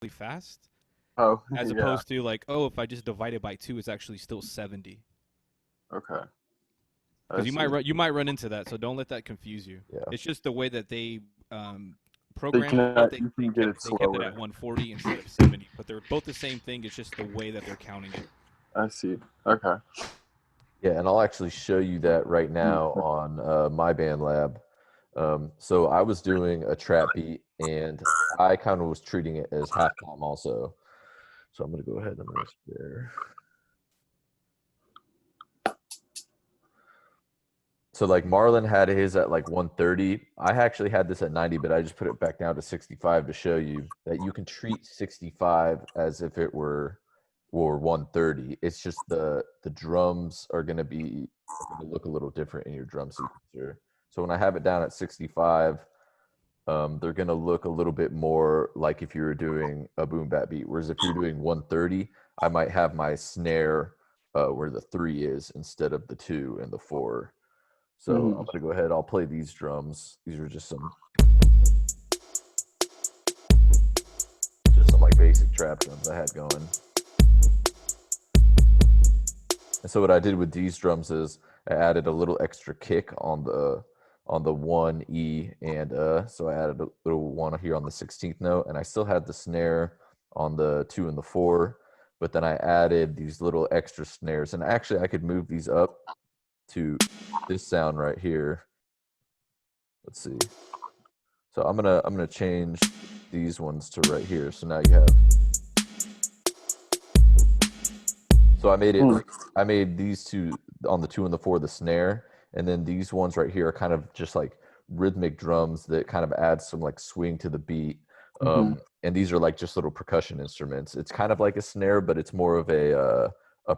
fast, Oh, as yeah. opposed to like, oh, if I just divide it by two, it's actually still 70. Okay. I Because see. you might run into that, so don't let that confuse you. Yeah. It's just the way that they They programmed can it. you can get it They kept it slower. at 140 instead of 70, but they're both the same thing. It's just the way that they're counting it. I see. Okay. Yeah, and I'll actually show you that right now on my band lab. So I was doing a trap beat, and I kind of was treating it as halftime also. So I'm gonna go ahead and rest there. So like Marlon had his at like 130. I actually had this at 90, but I just put it back down to 65 to show you that you can treat 65 as if it were or 130. It's just the drums are gonna look a little different in your drum sequencer. So when I have it down at 65, they're gonna look a little bit more like if you were doing a boom bap beat. Whereas if you're doing 130, I might have my snare where the 3 is instead of the 2 and the 4. So Mhm. I'm gonna go ahead. I'll play these drums. These are just some like basic trap drums I had going. And so what I did with these drums is I added a little extra kick on the 1 E and so I added a little one here on the 16th note, and I still had the snare on the 2 and the 4, but then I added these little extra snares, and actually I could move these up to this sound right here. Let's see. So I'm gonna change these ones to right here. So now you have. So I made it like I made these two on the 2 and the 4 the snare, and then these ones right here are kind of just like rhythmic drums that kind of add some like swing to the beat. Mhm. And these are like just little percussion instruments. It's kind of like a snare, but it's more of a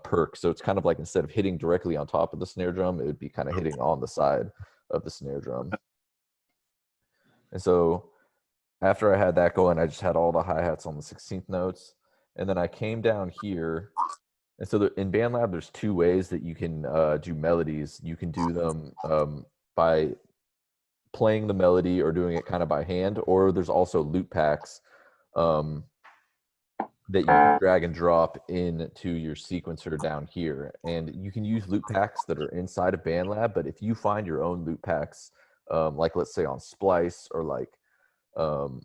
perk. So it's kind of like instead of hitting directly on top of the snare drum, it would be kind of hitting on the side of the snare drum. And so after I had that going, I just had all the hi-hats on the 16th notes. And then I came down here. And so in BandLab, there's two ways that you can do melodies. You can do them by playing the melody or doing it kind of by hand, or there's also loop packs um, that you can drag and drop into your sequencer down here. And you can use loop packs that are inside of BandLab, but if you find your own loop packs, like let's say on Splice or like um,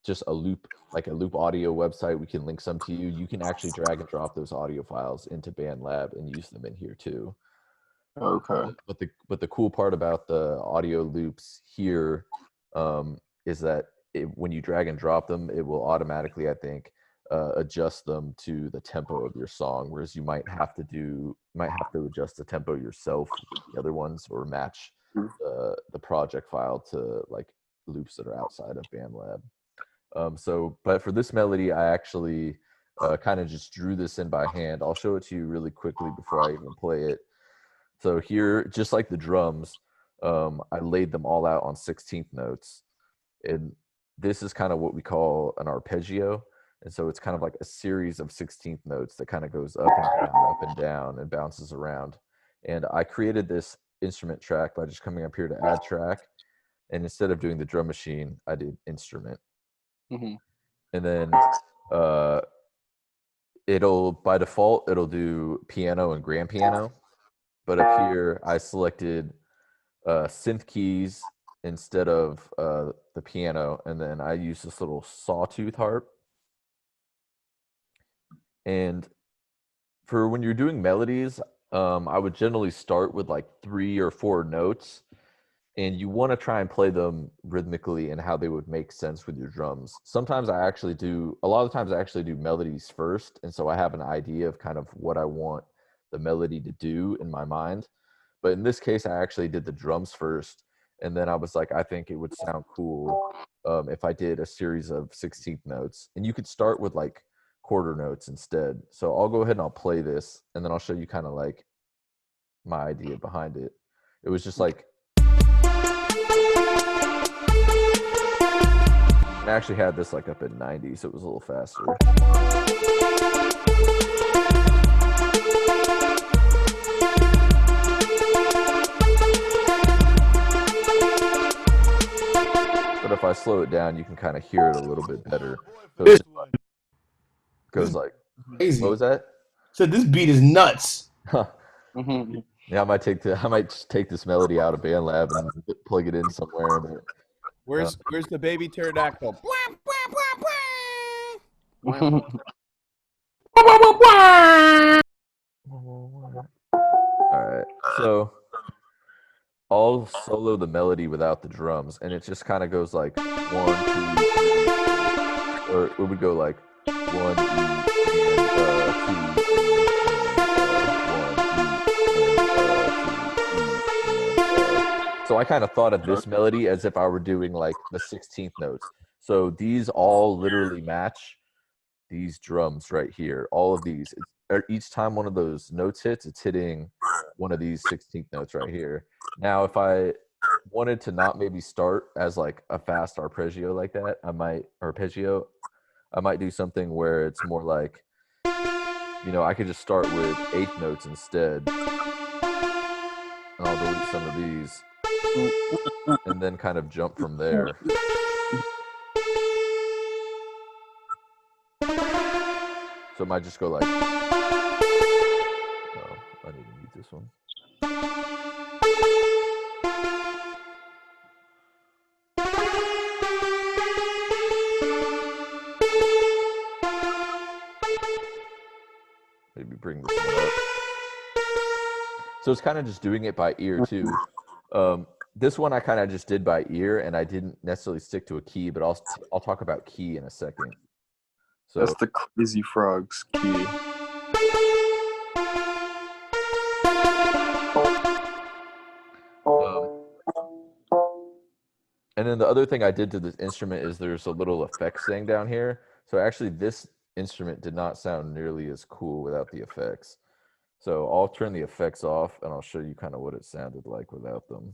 just a loop like a loop audio website, we can link some to you. You can actually drag and drop those audio files into BandLab and use them in here too. Okay. But the cool part about the audio loops here is that when you drag and drop them, it will automatically, I think, adjust them to the tempo of your song. Whereas you might have to adjust the tempo yourself with the other ones or match the project file to like loops that are outside of BandLab. But for this melody, I actually kind of just drew this in by hand. I'll show it to you really quickly before I even play it. So here, just like the drums, I laid them all out on 16th notes. And this is kind of what we call an arpeggio. And so it's kind of like a series of 16th notes that kind of goes up and down, and bounces around. And I created this instrument track by just coming up here to add track. And instead of doing the drum machine, I did instrument. Mhm. And then uh, by default, it'll do piano and grand piano. But up here, I selected synth keys instead of the piano, and then I use this little sawtooth harp. And for when you're doing melodies, I would generally start with like 3 or 4 notes, and you want to try and play them rhythmically and how they would make sense with your drums. A lot of times I actually do melodies first, and so I have an idea of kind of what I want the melody to do in my mind. But in this case, I actually did the drums first, and then I was like, I think it would sound cool if I did a series of 16th notes. And you could start with like quarter notes instead. So I'll go ahead and I'll play this, and then I'll show you kind of like my idea behind it. It was just like I actually had this like up at 90, so it was a little faster. But if I slow it down, you can kind of hear it a little bit better. So it's just like, Goes like, Crazy. what was that? So this beat is nuts. Mhm. Yeah, I might just take this melody out of BandLab and plug it in somewhere. But Where's the baby pterodactyl? all right, so I'll solo the melody without the drums, and it just kind of goes like 1, 2, 3, or it would go like 1 E and 2 So I kind of thought of this melody as if I were doing like the 16th notes. So these all literally match these drums right here. All of these. Each time one of those notes hits, it's hitting one of these 16th notes right here. Now, if I wanted to not maybe start as like a fast arpeggio like that, I might do something where it's more like, I could just start with 8th notes instead. And I'll delete some of these. And then kind of jump from there. So it might just go like, oh, I need to mute this one. Maybe bring this one up. So it's kind of just doing it by ear too. This one I kind of just did by ear, and I didn't necessarily stick to a key, but I'll talk about key in a second. So That's the Crazy Frogs key. And then the other thing I did to this instrument is there's a little effects thing down here. So actually this instrument did not sound nearly as cool without the effects. So I'll turn the effects off, and I'll show you kind of what it sounded like without them.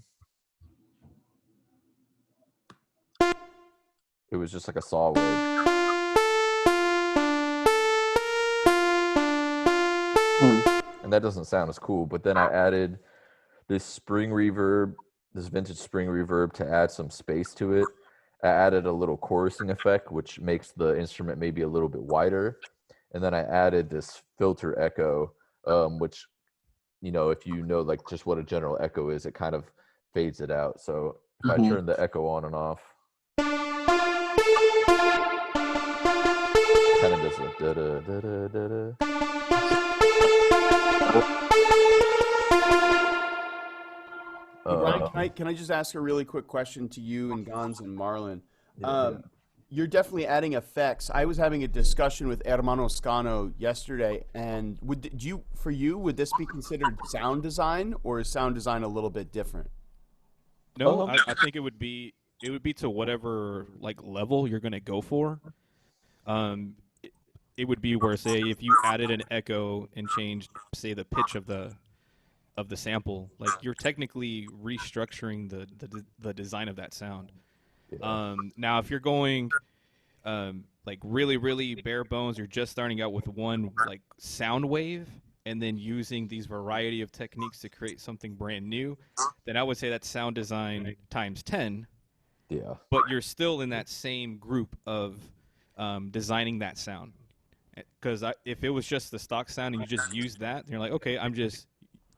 It was just like a saw wave. And that doesn't sound as cool, but then I added this vintage spring reverb to add some space to it. I added a little chorusing effect, which makes the instrument maybe a little bit wider. And then I added this filter echo, which, if you know like just what a general echo is, it kind of fades it out. So if I turn the echo on and off, kind of does a da-da-da-da-da-da. Brian, can I just ask a really quick question to you and Gons and Marlon? You're definitely adding effects. I was having a discussion with Hermano Scano yesterday, and would this be considered sound design, or is sound design a little bit different? No, I think it would be to whatever like level you're going to go for. It would be where, say, if you added an echo and changed, say, the pitch of the sample, like you're technically restructuring the design of that sound. Yeah. Now, if you're going like really, really bare bones, you're just starting out with one like sound wave and then using these variety of techniques to create something brand new, then I would say that's sound design times 10. Yeah. But you're still in that same group of designing that sound. Because if it was just the stock sound and you just use that, you're like, okay, I'm just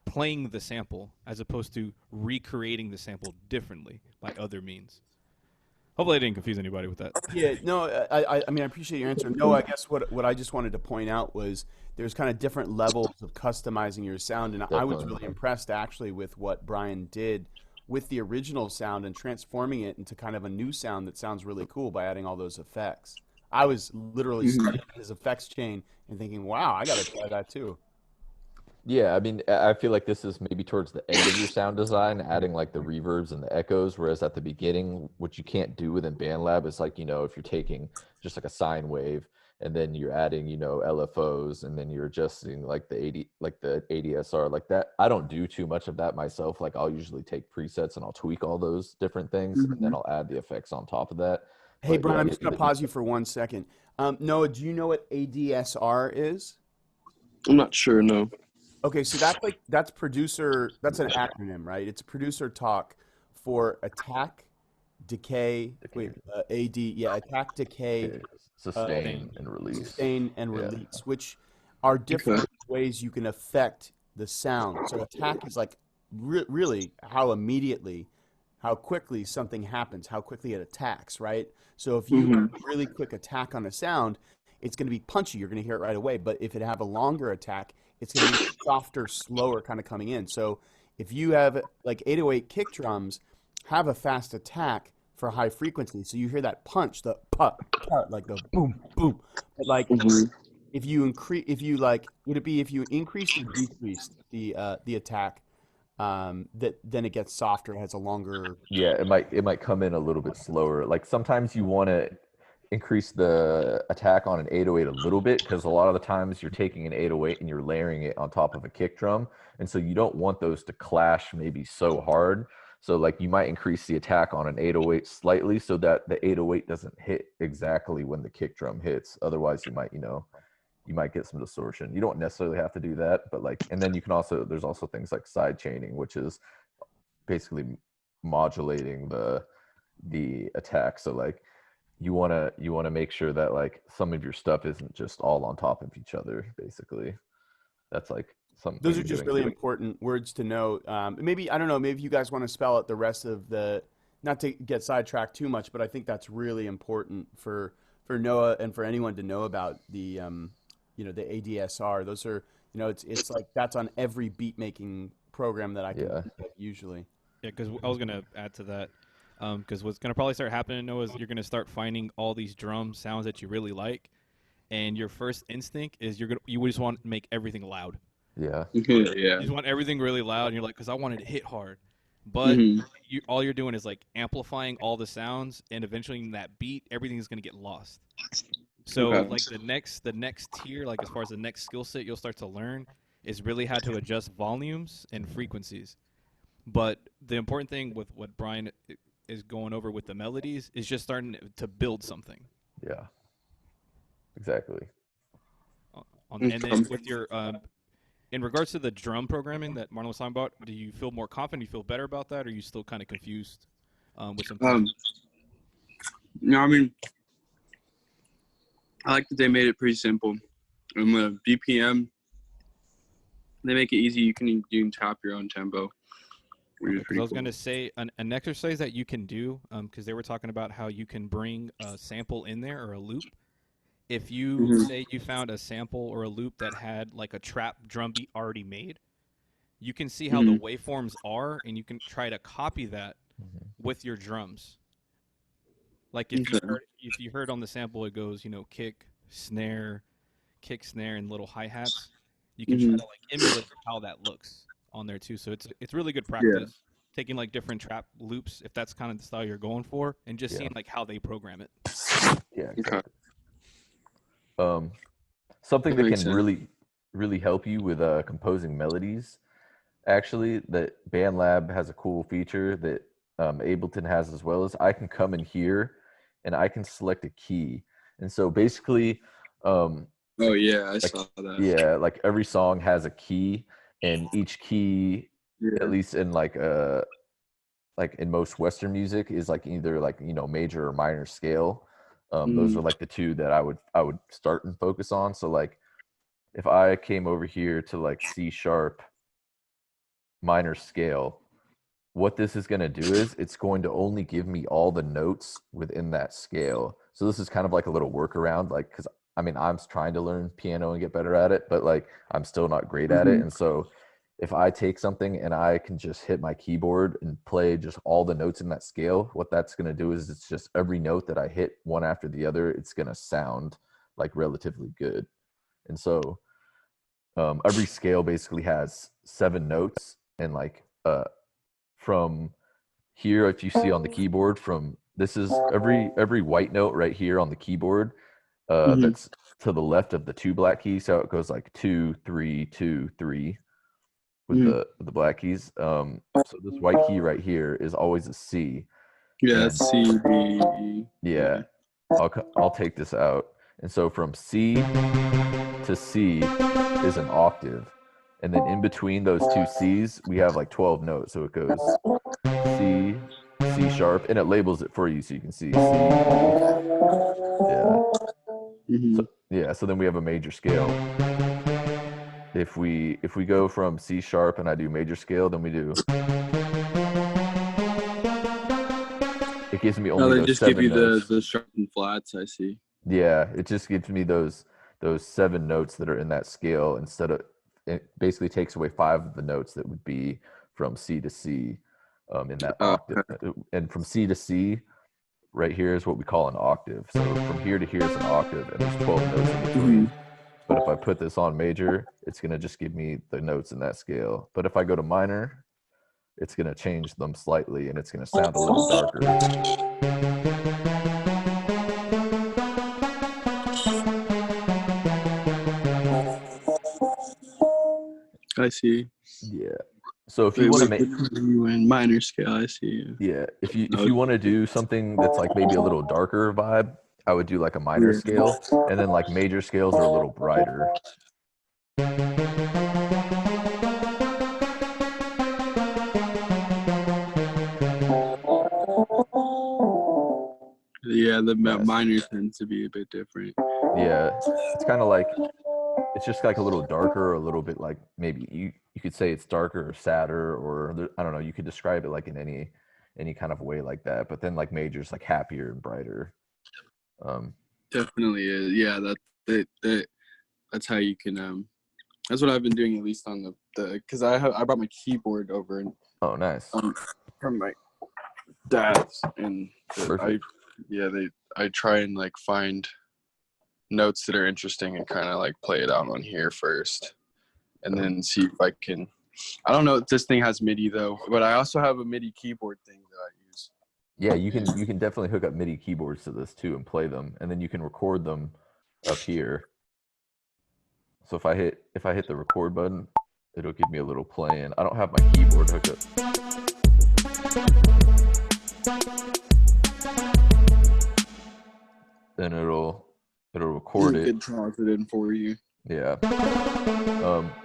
playing the sample as opposed to recreating the sample differently by other means. Hopefully I didn't confuse anybody with that. Yeah, no, I mean, I appreciate your answer. No, I guess what I just wanted to point out was there's kind of different levels of customizing your sound, and I was really impressed actually with what Brian did with the original sound and transforming it into kind of a new sound that sounds really cool by adding all those effects. I was literally studying his effects chain and thinking, wow, I got to try that too. Yeah, I mean, I feel like this is maybe towards the end of your sound design, adding like the reverbs and the echoes, whereas at the beginning, what you can't do within BandLab is like, if you're taking just like a sine wave and then you're adding, LFOs, and then you're adjusting like the ADSR like that. I don't do too much of that myself. Like I'll usually take presets and I'll tweak all those different things, and then I'll add the effects on top of that. Hey, Brian, I'm just going to pause you for 1 second. Noah, do you know what ADSR is? I'm not sure, no. Okay, so that's an acronym, right? It's a producer talk for attack, decay. Wait, AD. Yeah, attack, decay, Okay. Sustain and release. sustain, and Yeah. release, which are different ways you can affect the sound. So attack is like really how quickly something happens, how quickly it attacks, right? So if you have a really quick attack on a sound, it's going to be punchy. You're going to hear it right away. But if it have a longer attack, it's going to be softer, slower kind of coming in. So if you have like 808 kick drums have a fast attack for high frequency, so you hear that punch, the pop, like the boom, boom. But like if you would it be if you increased or decreased the attack, then it gets softer, it has a longer. Yeah, it might come in a little bit slower. Like sometimes you want to increase the attack on an 808 a little bit because a lot of the times you're taking an 808 and you're layering it on top of a kick drum, and so you don't want those to clash maybe so hard. So like you might increase the attack on an 808 slightly so that the 808 doesn't hit exactly when the kick drum hits. Otherwise you might get some distortion. You don't necessarily have to do that, but like, and then there's also things like side chaining, which is basically modulating the attack. So like you want to make sure that like some of your stuff isn't just all on top of each other, basically. That's like something. Those are just really important words to know. Maybe, I don't know, maybe you guys want to spell out the rest of not to get sidetracked too much, but I think that's really important for Noah and for anyone to know about the the ADSR. Those are, it's like that's on every beat making program that I can think of usually. Yeah, because I was gonna add to that. Because what's gonna probably start happening, Noah, is you're gonna start finding all these drum sounds that you really like, and your first instinct is you just want to make everything loud. Yeah. Yeah. You just want everything really loud, and you're like, because I want it to hit hard. But all you're doing is like amplifying all the sounds, and eventually in that beat, everything is gonna get lost. So like the next tier, like as far as the next skill set you'll start to learn is really how to adjust volumes and frequencies. But the important thing with what Brian is going over with the melodies is just starting to build something. Yeah. Exactly. And then with your in regards to the drum programming that Marlon was talking about, do you feel more confident? Do you feel better about that, or are you still kind of confused with some? No, I mean, I like that they made it pretty simple. And the BPM, they make it easy. You can tap your own tempo. I was going to say an exercise that you can do, because they were talking about how you can bring a sample in there or a loop. If you say you found a sample or a loop that had like a trap drum beat already made, you can see how the waveforms are, and you can try to copy that with your drums. Like if you heard on the sample, it goes, kick, snare, and little hi-hats. You can try to like emulate how that looks on there too. So it's really good practice taking like different trap loops if that's kind of the style you're going for, and just seeing like how they program it. Yeah. Exactly. Something that can really help you with composing melodies. Actually, that BandLab has a cool feature that Ableton has as well, as I can come in here and I can select a key. And so basically, oh yeah, I saw that. Yeah, like every song has a key, and each key, at least in like in most Western music, is like either like major or minor scale. Those are like the two that I would start and focus on. So like if I came over here to like C sharp minor scale, what this is going to do is it's going to only give me all the notes within that scale. So this is kind of like a little workaround, like, because I mean, I'm trying to learn piano and get better at it, but like I'm still not great at it. And so if I take something and I can just hit my keyboard and play just all the notes in that scale, what that's going to do is it's just every note that I hit one after the other, it's going to sound like relatively good. And so every scale basically has 7 notes, and like from here, if you see on the keyboard, this is every white note right here on the keyboard, that's to the left of the 2 black keys. So it goes like 2, 3, 2, 3 with the black keys. So this white key right here is always a C. Yeah, C, D, E. Yeah, I'll take this out. And so from C to C is an octave. And then in between those 2 C's, we have like 12 notes. So it goes C, C sharp, and it labels it for you so you can see C. Yeah. Mhm. So then we have a major scale. If we go from C sharp and I do major scale, then we do. It gives me Oh, only they those just give 7 you notes. the sharpened flats. I see. Yeah, it just gives me those 7 notes that are in that scale instead of. It basically takes away 5 of the notes that would be from C to C in that octave. And from C to C, right here is what we call an octave. So from here to here is an octave, and there's 12 notes in between. But if I put this on major, it's going to just give me the notes in that scale. But if I go to minor, it's going to change them slightly, and it's going to sound a little darker. I see. Yeah. So if you want to make you in minor scale, I see. Yeah, if you want to do something that's like maybe a little darker vibe, I would do like a minor scale, and then like major scales are a little brighter. Yeah, the Nice. minor tends to be a bit different. Yeah, it's kind of like it's just like a little darker, or a little bit like maybe you could say it's darker or sadder, or I don't know. You could describe it like in any kind of way like that. But then like major's like happier and brighter. Definitely is. Yeah, that's how you can. That's what I've been doing, at least on the because I brought my keyboard over and Oh, nice. from my dad's, and Perfect. I try and like find notes that are interesting and kind of like play it out on here first, and then see if I can. I don't know if this thing has MIDI though, but I also have a MIDI keyboard thing that I use. Yeah, you can definitely hook up MIDI keyboards to this too and play them, and then you can record them up here. So if I hit the record button, it'll give me a little play in. I don't have my keyboard hooked up. Then it'll record it. It draws it in for you. Yeah.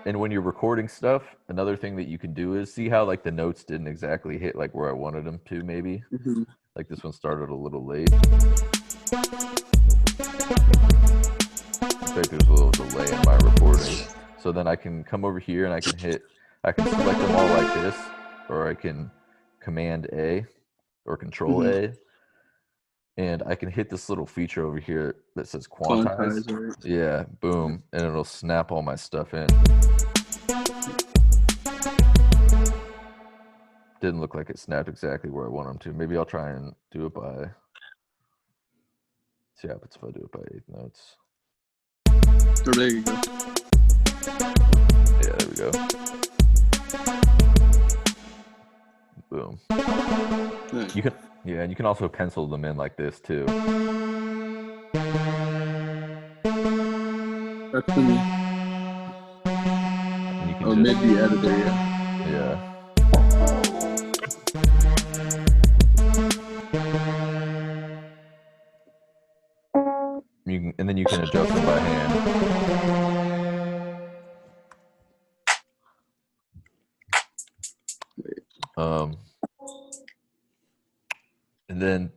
And when you're recording stuff, another thing that you can do is see how like the notes didn't exactly hit like where I wanted them to, maybe. Mm-hmm. Like this one started a little late. Looks like there's a little delay in my recording. So then I can come over here and I can select them all like this, or I can Command A or Control A. And I can hit this little feature over here that says quantize. Right? Yeah, boom, and it'll snap all my stuff in. Didn't look like it snapped exactly where I want them to. Maybe I'll try and do it by. See what happens if I do it by 8 notes. Oh, there you go. Yeah, there we go. Boom. Nice. You can. Yeah, and you can also pencil them in like this too. That's the MIDI editor, yeah. Yeah. And then you can adjust them by hand. And then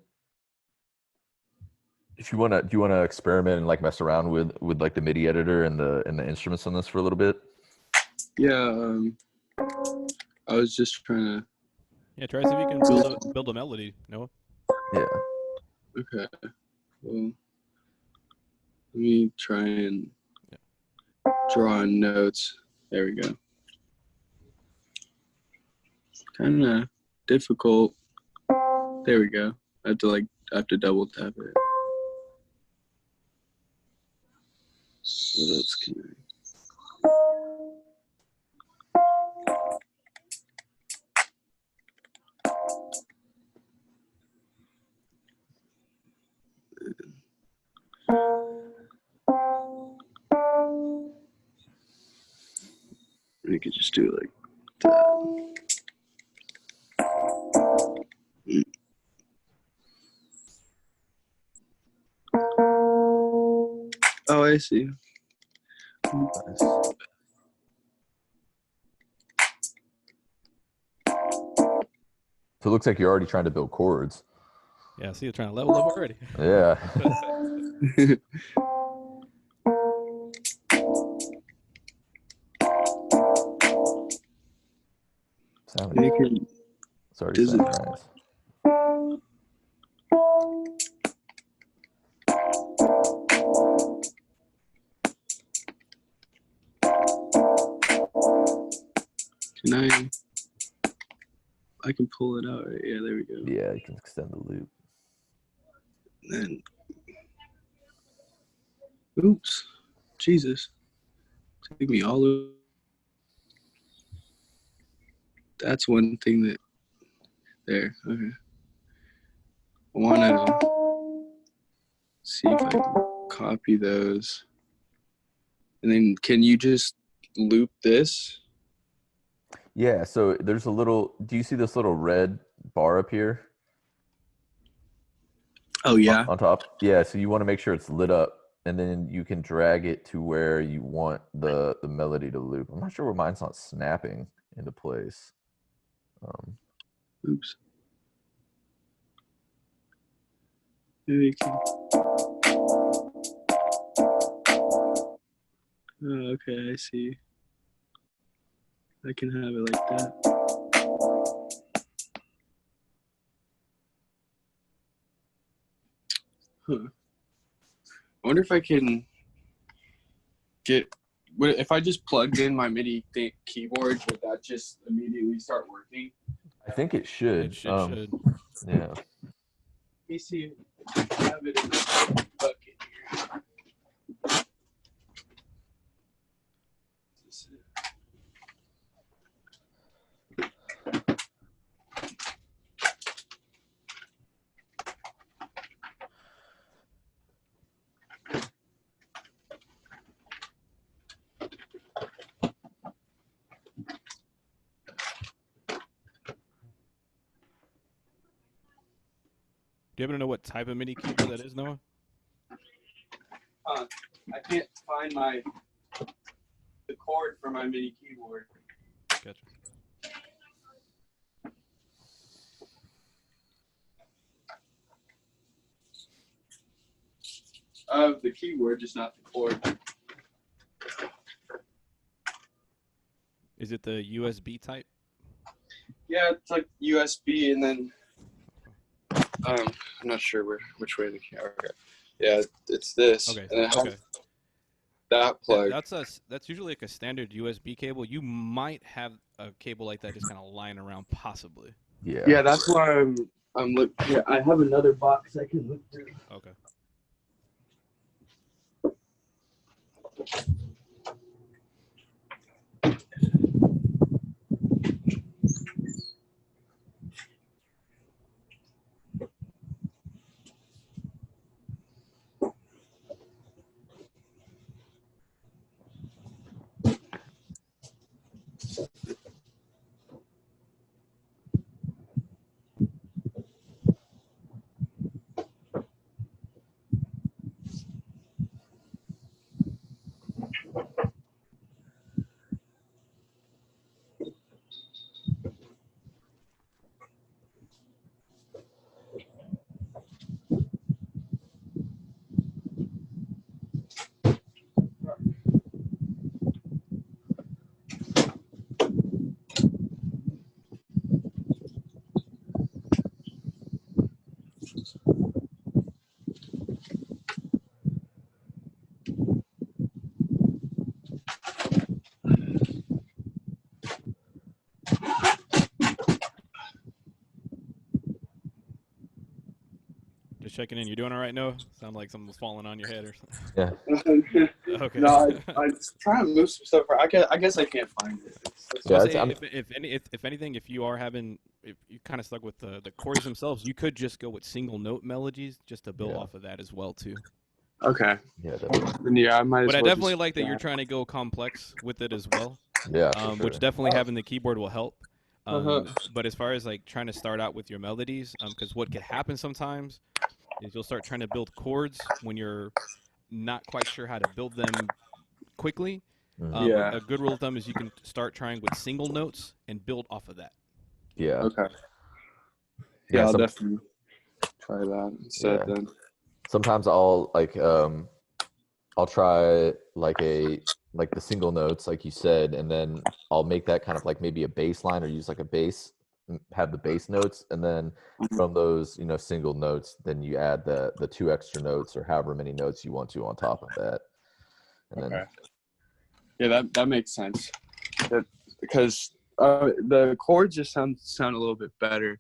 if you do you wanna experiment and like mess around with like the MIDI editor and the instruments on this for a little bit? Yeah, I was just trying to. Yeah, try to see if you can build a melody, Noah. Yeah. Okay. Well, let me try and draw in notes. There we go. Kind of difficult. There we go. I have to double tap it. What else can I? We could just do it like that. Oh, I see. Nice. So it looks like you're already trying to build chords. Yeah, see, you're trying to level up already. Yeah. Making It's already Disney. sounding nice. Can I can pull it out, right? Yeah, there we go. Yeah, you can extend the loop. And then, oops, Jesus, take me all over. That's one thing that there. Okay, I want to see if I can copy those, and then can you just loop this? Yeah, so there's a little, do you see this little red bar up here Oh yeah. on top? Yeah, so you want to make sure it's lit up, and then you can drag it to where you want the melody to loop. I'm not sure why mine's not snapping into place. Oops. Maybe you can. Oh, okay, I see. I can have it like that. Huh. I wonder if I can get. If I just plugged in my MIDI keyboard, would that just immediately start working? I think it should. It should. Yeah. Let me see. If I have it in the bucket here. Is this it? Do you happen to know what type of MIDI keyboard that is, Noah? I can't find the cord for my MIDI keyboard. Gotcha. The keyboard, just not the cord. Is it the USB type? Yeah, it's like USB, and then I'm not sure which way the camera. Okay. Yeah, it's this. Okay. And it has Okay. that plug. That's usually like a standard USB cable. You might have a cable like that just kind of lying around, possibly. Yeah. Yeah, that's why I'm looking. Yeah, I have another box I can look through. Okay. Just checking in. You doing all right, Noah? Sound like something's falling on your head or something. Yeah. Okay. No, I'm trying to move some stuff. I guess I can't find it. Yeah, So it's- if anything, if you are having, if you kind of stuck with the chords themselves, you could just go with single note melodies just to build Yeah. off of that as well too. Okay. Yeah, definitely. Then yeah, I might. As But I well definitely just- like that you're trying to go complex with it as well, Yeah. for which sure. definitely having the keyboard will help. Uh-huh. But as far as like trying to start out with your melodies, because what could happen sometimes is you'll start trying to build chords when you're not quite sure how to build them quickly. Mhm. Yeah. A good rule of thumb is you can start trying with single notes and build off of that. Yeah. Okay. Yeah, Yeah, I'll definitely try that instead Yeah. then. sometimes I'll I'll try like the single notes like you said, and then I'll make that kind of like maybe a bass line or use like a bass, have the bass notes, and then Mhm. from those single notes, then you add the two extra notes or however many notes you want to on top of that, and Okay. then Yeah, that makes sense. Because the chords just sound a little bit better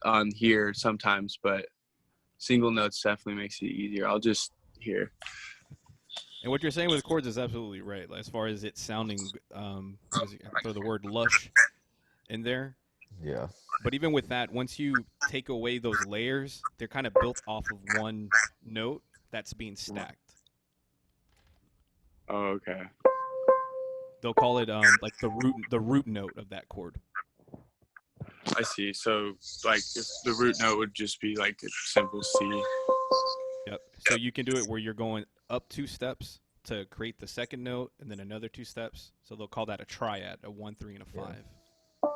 on here sometimes, but single notes definitely makes it easier. I'll just hear. And what you're saying with chords is absolutely right. As far as it sounding, throw the word lush in there. yeah, But even with that, once you take away those layers, they're kind of built off of one note that's being stacked. Oh, okay. They'll call it like the root note of that chord. I see. So, like, if the root note would just be like a simple C. Yep. So you can do it where you're going up 2 steps to create the second note, and then another 2 steps. So they'll call that a triad, a 1, 3, and a 5. Yeah.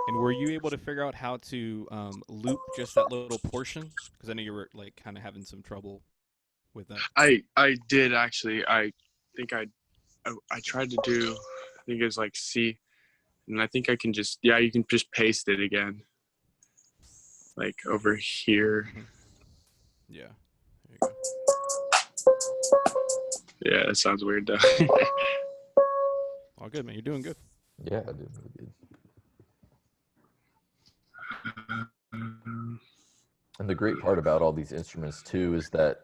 And were you able to figure out how to loop just that little portion? Because I know you were like kind of having some trouble with that. I did actually. I think I tried to do. I think it was like C, and I think I can just you can just paste it again, like over here. Yeah. There you go. Yeah, that sounds weird though. All good, man. You're doing good. yeah, I did really good. And the great part about all these instruments too is that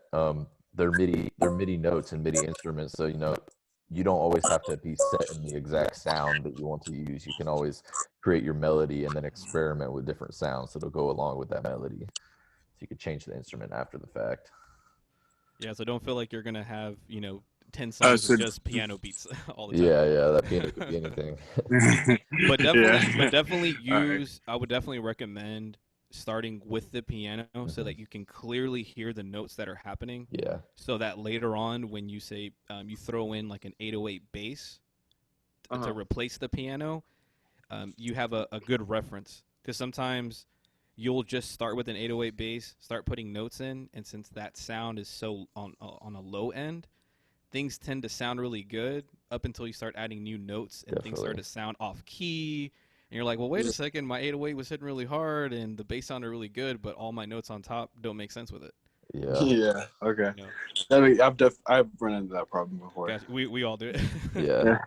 they're MIDI notes and MIDI instruments. So you don't always have to be set in the exact sound that you want to use. You can always create your melody and then experiment with different sounds that'll go along with that melody. So you could change the instrument after the fact. Yeah. So don't feel like you're gonna have 10 songs so- of just piano beats all the time. Yeah, that piano could be anything. But definitely, Yeah. All right. use. I would definitely recommend starting with the piano so that you can clearly hear the notes that are happening. Yeah, So that later on, when you say you throw in like an 808 bass to replace the piano, you have a good reference. Because sometimes you'll just start with an 808 bass, start putting notes in, and since that sound is so on a low end, things tend to sound really good up until you start adding new notes and things start Definitely. to sound off key. And you're like, well, wait a second, my 808 was hitting really hard and the bass sounded really good, but all my notes on top don't make sense with it. yeah, Yeah. Okay. You know? I've run into that problem before. Guys, we all do it. yeah.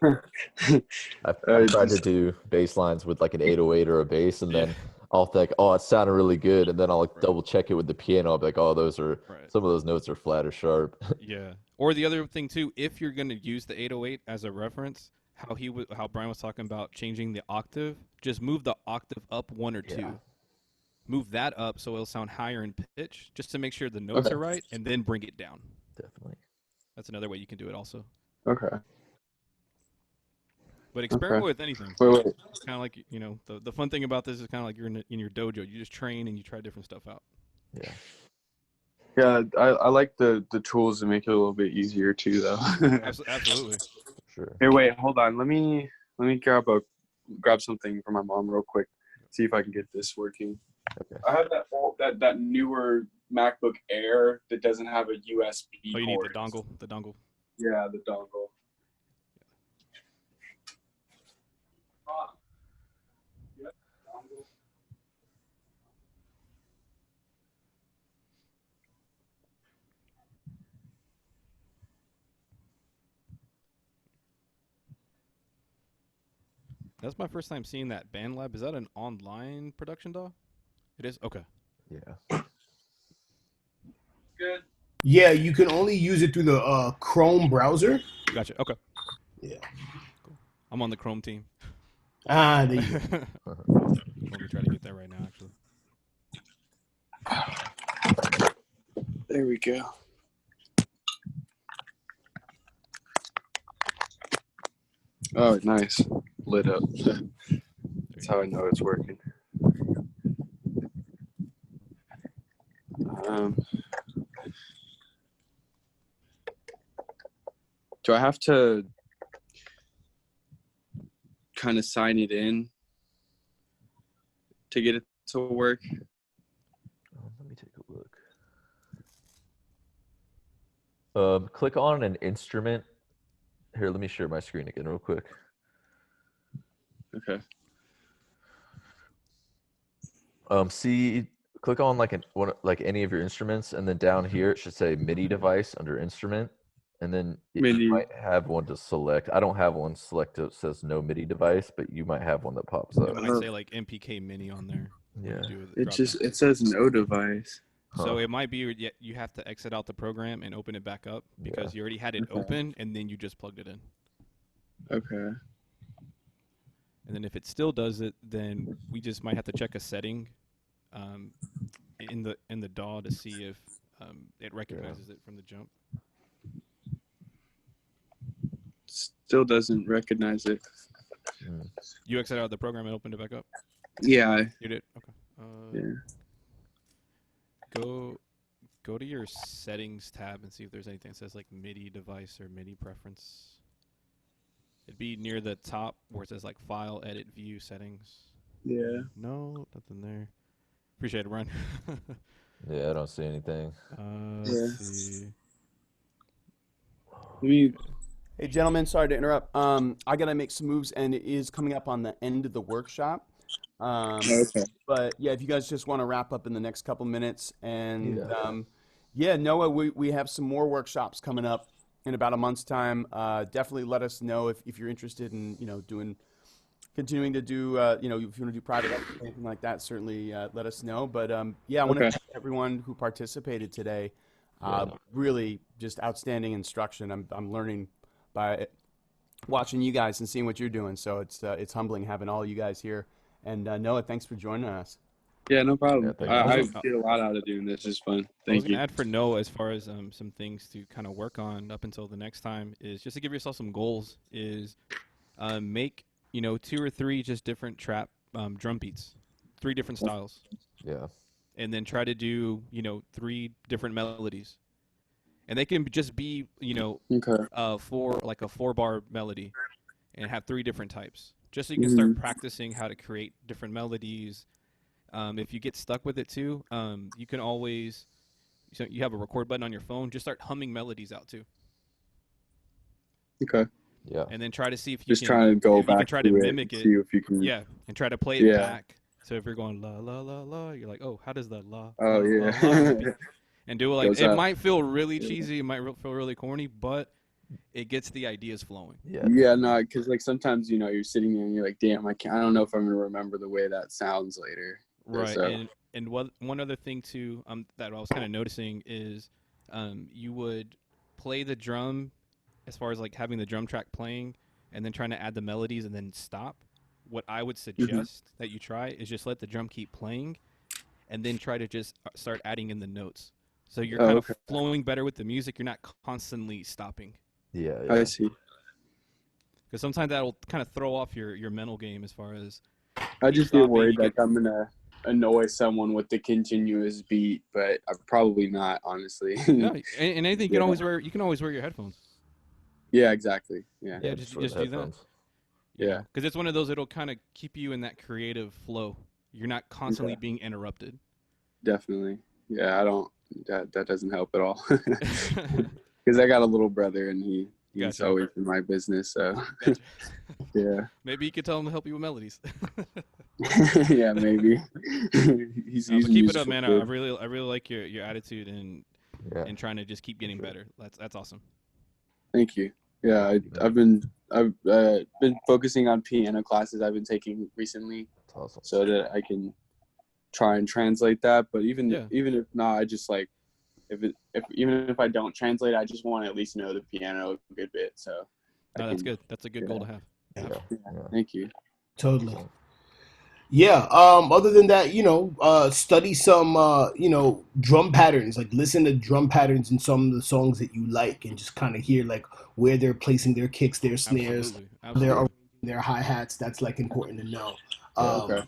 I've tried to do bass lines with like an 808 or a bass, and then I'll think, oh, it sounded really good, and then I'll like double check it with the piano. I'll be like, oh, Right. some of those notes are flat or sharp. Yeah. Or the other thing too, if you're gonna use the 808 as a reference, how Brian was talking about changing the octave, just move the octave up 1 or 2. Yeah. Move that up so it'll sound higher in pitch, just to make sure the notes Okay. are right, and then bring it down. Definitely. That's another way you can do it also. Okay. But experiment with anything. Wait. It's kind of like the fun thing about this is kind of like you're in your dojo. You just train and you try different stuff out. Yeah. Yeah, I like the tools to make it a little bit easier too, though. Absolutely. Sure. Here, wait, hold on. Let me grab something from my mom real quick. See if I can get this working. Okay. I have that newer MacBook Air that doesn't have a USB. Oh, you need port. the dongle. The dongle. Yeah, the dongle. That's my first time seeing that BandLab. Is that an online production DAW? It is? Okay. Yeah. Good. Yeah, you can only use it through the Chrome browser. Gotcha. Okay. Yeah. Cool. I'm on the Chrome team. Ah, there you go. Let me try to get that right now, actually. There we go. Oh, nice. Lit up. That's how I know it's working. Do I have to kind of sign it in to get it to work? Let me take a look. Click on an instrument. Here, let me share my screen again real quick. Okay. Click on like any of your instruments, and then down here it should say MIDI device under instrument, and then MIDI. you might have one to select. I don't have one selected that says no MIDI device, but you might have one that pops up. It might say like MPK Mini on there. Yeah. It says no device. So it might be you have to exit out the program and open it back up because you already had it open and then you just plugged it in. Okay. And then if it still does it, then we just might have to check a setting in the DAW to see if it recognizes it from the jump. Still doesn't recognize it. You exit out of the program and opened it back up? Yeah. You did? Okay. Yeah. Go to your settings tab and see if there's anything that says like MIDI device or MIDI preference. It'd be near the top where it says like file, edit, view, settings. Yeah. No, nothing there. Appreciate it, Ryan. Yeah, I don't see anything. Let's see. Hey, gentlemen, sorry to interrupt. I got to make some moves, and it is coming up on the end of the workshop. Okay. But yeah, if you guys just want to wrap up in the next couple minutes, and Yeah. Noah, we have some more workshops coming up in about a month's time. Definitely let us know if you're interested in continuing to do if you want to do private lessons or anything like that. Certainly let us know. But I want to thank everyone who participated today. Really, just outstanding instruction. I'm learning by watching you guys and seeing what you're doing. So it's humbling having all you guys here. And Noah, thanks for joining us. Yeah, no problem. Yeah, I get a lot out of doing this. It's fun. I was Thank going you. to add for Noah as far as some things to kind of work on up until the next time is just to give yourself some goals is make, 2 or 3 just different trap drum beats, 3 different styles. Yeah. And then try to do, 3 different melodies. And they can just be, Okay. 4-bar melody and have 3 different types. Just so you can start practicing how to create different melodies. If you get stuck with it too, you can always, you have a record button on your phone, just start humming melodies out too. Okay. Yeah. And then try to see if you Just can, trying to go if you back can try to to it mimic and it. see if you can. Yeah, and try to play it back. So if you're going la la la la, you're like, oh, how does the la? Oh, la, yeah. la, la be? And do it like Goes it up. might feel really cheesy, it might feel really corny, but it gets the ideas flowing. Yeah. Yeah, no, because like sometimes you're sitting there and you're like, damn, I don't know if I'm gonna remember the way that sounds later. Right, So, and one other thing too that I was kind of noticing is you would play the drum as far as like having the drum track playing and then trying to add the melodies and then stop. What I would suggest that you try is just let the drum keep playing and then try to just start adding in the notes. So you're kind of flowing better with the music. You're not constantly stopping. Yeah. I see. Because sometimes that'll kind of throw off your mental game as far as I just stopping, get worried you like I'm gonna annoy someone with the continuous beat, but I'm probably not, honestly. no, and anything you can always wear your headphones. Yeah, exactly. Yeah. Yeah, just for the do that. headphones. Yeah. Because it's one of those, it'll kind of keep you in that creative flow. You're not constantly being interrupted. Definitely. Yeah, I don't. That doesn't help at all. Because I got a little brother and he's Gotcha. always in my business. So Gotcha. yeah. Maybe you could tell him to help you with melodies. Yeah, maybe. He's But keep it up, musical man. kid. I really like your attitude and Yeah. trying to just keep getting better. That's awesome. Thank you. Yeah, I've been focusing on piano classes I've been taking recently, That's awesome. so that I can try and translate that. But even if not, I just like even if I don't translate, I just want to at least know the piano a good bit. So No, that's good. That's a good goal to have. Yeah. Thank you. Totally. Yeah. Other than that, study some, drum patterns. Like listen to drum patterns in some of the songs that you like, and just kind of hear like where they're placing their kicks, their snares, Absolutely. their arranging their hi hats. That's like important to know. Okay.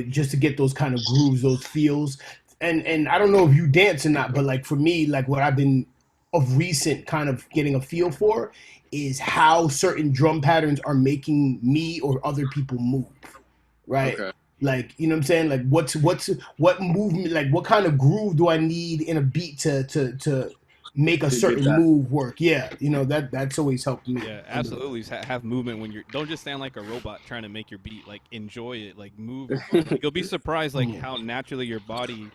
Just to get those kind of grooves, those feels. And I don't know if you dance or not, but like for me, like what I've been of recent kind of getting a feel for is how certain drum patterns are making me or other people move, right? Okay. Like, you know what I'm saying? Like what movement, like what kind of groove do I need in a beat to make a To get certain that. move work? Yeah, you know, that's always helped me. Yeah, absolutely. Have movement when you're. Don't just sound like a robot trying to make your beat. Like enjoy it. Like move. You'll be surprised like how naturally your body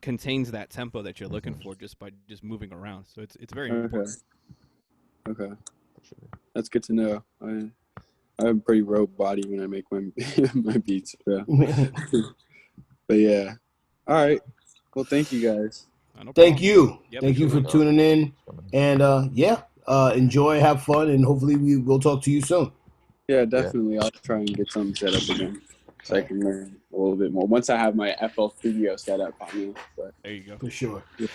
contains that tempo that you're looking for just by just moving around. So it's very important. Okay. That's good to know. I have a pretty rope body when I make my my beats. So. But yeah. All right. Well, thank you guys. No Thank problem. you. Yeah, Thank you for sure. tuning in. And enjoy, have fun, and hopefully we will talk to you soon. Yeah, definitely. I'll try and get something set up again so I can learn a little bit more. Once I have my FL Studio set up on me. But, There you go. For sure. yeah.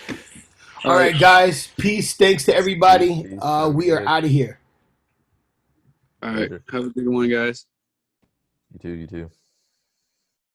All right, guys. Peace. Thanks to everybody. Peace. We are Good. out of here. All right. Later. Have a good one, guys. You too.